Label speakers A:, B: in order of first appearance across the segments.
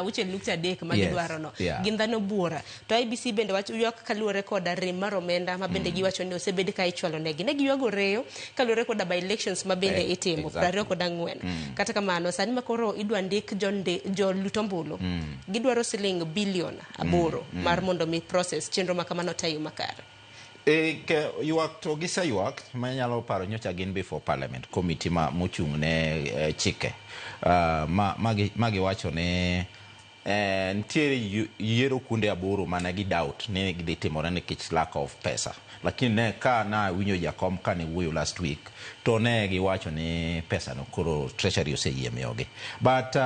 A: 6.3 ma gidwaro no gin dhano buora to IBC bende wacho ywak kaluwore koda rem mar omenda ma bende giwacho ni osebed ka ichwalo negi ne giywago reyo kaluwore koda by elections ma bende itimo 24 kata kamano sani makoro idwa ndik jo lutombulu gidwaro siling bilion 8 mar mondo mi process chenro ma kamano tayo makare.
B: Ywak to giseyuak manyalo paro nyocha gin before parliament committee ma mochung' ne chike magi wacho ne nitiere yiero kunde 8 mana gi doubt ne gidhi timore nikech lack of pesa, lakini ne ka na winjo jakom kane wuoyo last week to ne giwacho ni pesa no koro treasury oseyie miyogi but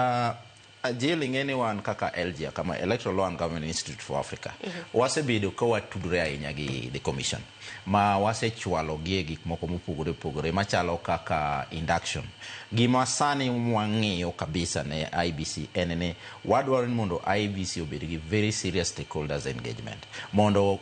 B: dealing anyone kaka LGA kama Electoral Law and Government Institute for Africa wasebedo ka watudore ahinya gi the commission ma wasechwalo gi gik moko mopogore machalo kaka induction gima sani wang'iyo kabisa ne IBC en ni wadwaro ni mondo IBC obed gi very serious stakeholders engagement mondo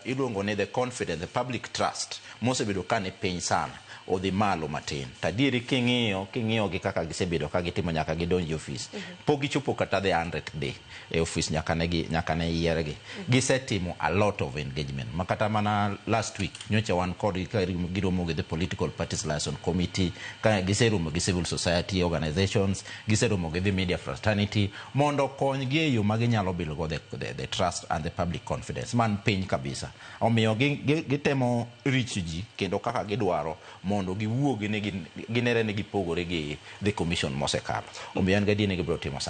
B: iluongo ne the confidence, the public trust mosebedo kane piny sana odhi malo matin tadieri king'iyo gi kaka gisebedo ka gitimo nyaka gidonji office pok gichopo kata the 100th day e office nyaka ne yiergi gisetimo a lot of engagement makata mana last week nyocha wan kod giromo gi the political parties liaison committee ka giseromo gi civil society organizations giseromo gi the media fraternity mondo kony gi e yo ma ginyalo bilgo the trust and the public confidence man piny kabisa omiyo gitemo rich ji kendo kaka gidwaro mondo giwuogi ne ginere ne gipogore gi the commission mosekalo omiyo an gadiene gibiro timo